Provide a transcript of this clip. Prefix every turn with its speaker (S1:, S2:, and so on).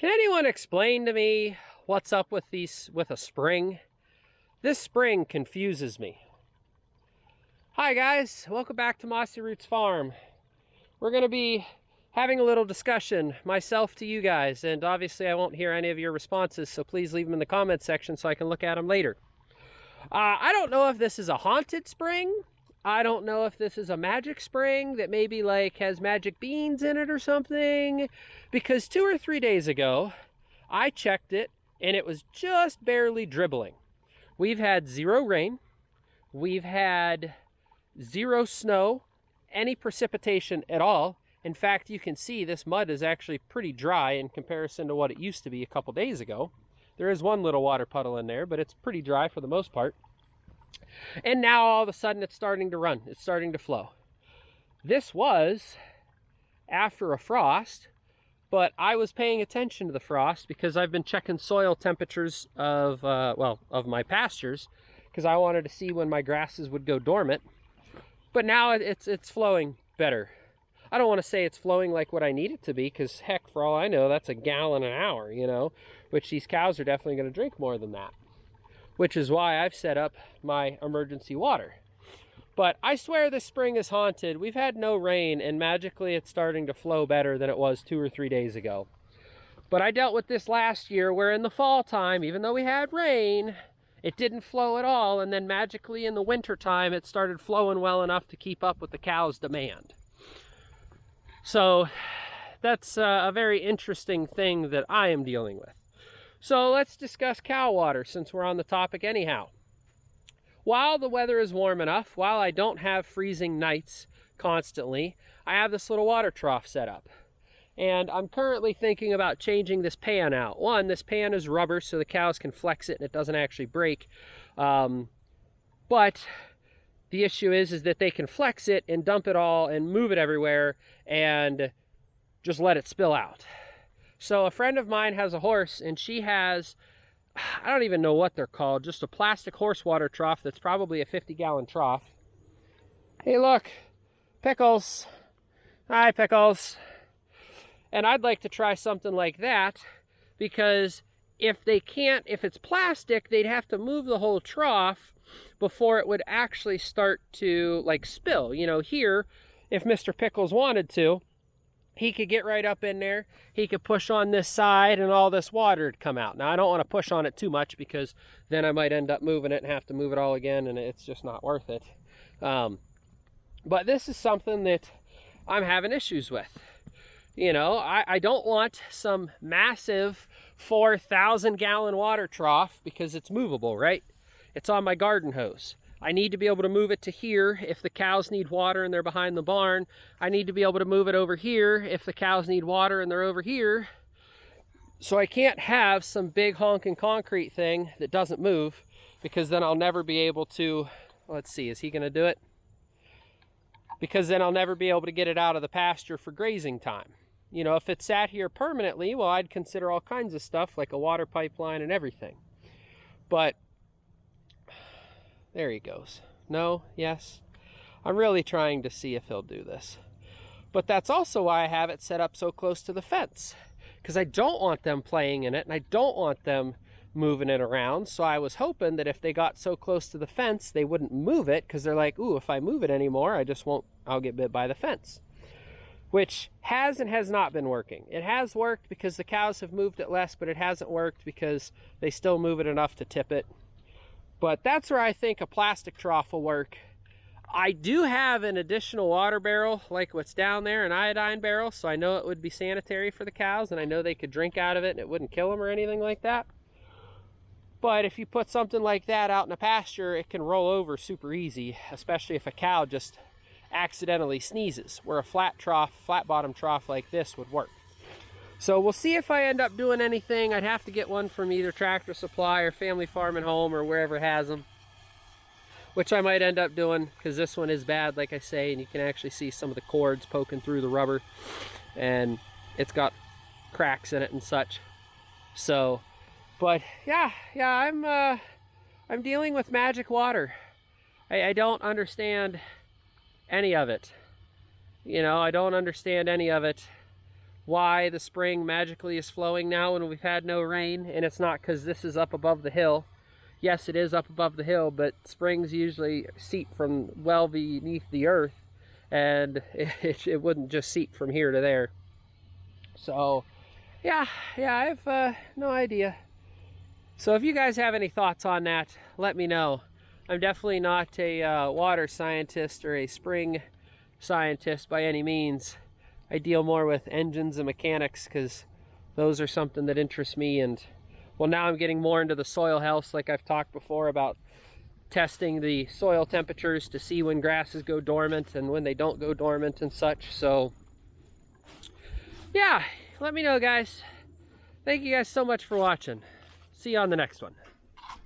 S1: Can anyone explain to me what's up with a spring? This spring confuses me. Hi guys, welcome back to Mossy Roots Farm. We're going to be having a little discussion, myself to you guys, and obviously I won't hear any of your responses, so please leave them in the comments section so I can look at them later. I don't know if this is a haunted spring. I don't know if this is a magic spring that maybe like has magic beans in it or something, because 2 or 3 days ago I checked it and it was just barely dribbling. We've had 0 rain, we've had 0 snow, any precipitation at all. In fact, you can see this mud is actually pretty dry in comparison to what it used to be a couple days ago. There is one little water puddle in there, but it's pretty dry for the most part. And now all of a sudden it's starting to run, it's starting to flow. This was after a frost, but I was paying attention to the frost because I've been checking soil temperatures of my pastures, because I wanted to see when my grasses would go dormant. But now it's flowing better. I don't want to say it's flowing like what I need it to be, because heck, for all I know, that's a gallon an hour, you know, which these cows are definitely going to drink more than that. Which is why I've set up my emergency water. But I swear this spring is haunted. We've had no rain, and magically it's starting to flow better than it was 2 or 3 days ago. But I dealt with this last year, where in the fall time, even though we had rain, it didn't flow at all, and then magically in the winter time it started flowing well enough to keep up with the cows' demand. So that's a very interesting thing that I am dealing with. So let's discuss cow water, since we're on the topic anyhow. While the weather is warm enough, while I don't have freezing nights constantly, I have this little water trough set up. And I'm currently thinking about changing this pan out. One, this pan is rubber so the cows can flex it and it doesn't actually break. But the issue is that they can flex it and dump it all and move it everywhere and just let it spill out. So a friend of mine has a horse, and she has, I don't even know what they're called, just a plastic horse water trough that's probably a 50-gallon trough. Hey look, Pickles. Hi Pickles. And I'd like to try something like that, because if it's plastic, they'd have to move the whole trough before it would actually start to like spill. You know, here, if Mr. Pickles wanted to, he could get right up in there, he could push on this side, and all this water would come out. Now, I don't want to push on it too much, because then I might end up moving it and have to move it all again, and it's just not worth it. But this is something that I'm having issues with. You know, I don't want some massive 4,000-gallon water trough, because it's movable, right? It's on my garden hose. I need to be able to move it to here if the cows need water and they're behind the barn. I need to be able to move it over here if the cows need water and they're over here. So I can't have some big honking concrete thing that doesn't move, because then I'll never be able to, let's see, is he going to do it? Because then I'll never be able to get it out of the pasture for grazing time. You know, if it sat here permanently, well, I'd consider all kinds of stuff like a water pipeline and everything. But there he goes. No, yes. I'm really trying to see if he'll do this. But that's also why I have it set up so close to the fence, because I don't want them playing in it, and I don't want them moving it around. So I was hoping that if they got so close to the fence, they wouldn't move it, because they're like, ooh, if I move it anymore, I'll get bit by the fence. Which has and has not been working. It has worked because the cows have moved it less, but it hasn't worked because they still move it enough to tip it. But that's where I think a plastic trough will work. I do have an additional water barrel, like what's down there, an iodine barrel, so I know it would be sanitary for the cows, and I know they could drink out of it and it wouldn't kill them or anything like that. But if you put something like that out in a pasture, it can roll over super easy, especially if a cow just accidentally sneezes, where a flat bottom trough like this would work. So we'll see if I end up doing anything. I'd have to get one from either Tractor Supply or Family Farm and Home or wherever has them, which I might end up doing, because this one is bad, like I say, and you can actually see some of the cords poking through the rubber, and it's got cracks in it and such. So, but yeah, I'm dealing with magic water. I don't understand any of it. You know, I don't understand any of it. why the spring magically is flowing now when we've had no rain, and it's not because this is up above the hill. Yes, it is up above the hill, but springs usually seep from well beneath the earth, and it wouldn't just seep from here to there. So yeah, I have no idea. So if you guys have any thoughts on that, let me know. I'm definitely not a water scientist or a spring scientist by any means. I deal more with engines and mechanics because those are something that interests me. And well, now I'm getting more into the soil health, like I've talked before about testing the soil temperatures to see when grasses go dormant and when they don't go dormant and such. So yeah, let me know, guys. Thank you guys so much for watching. See you on the next one.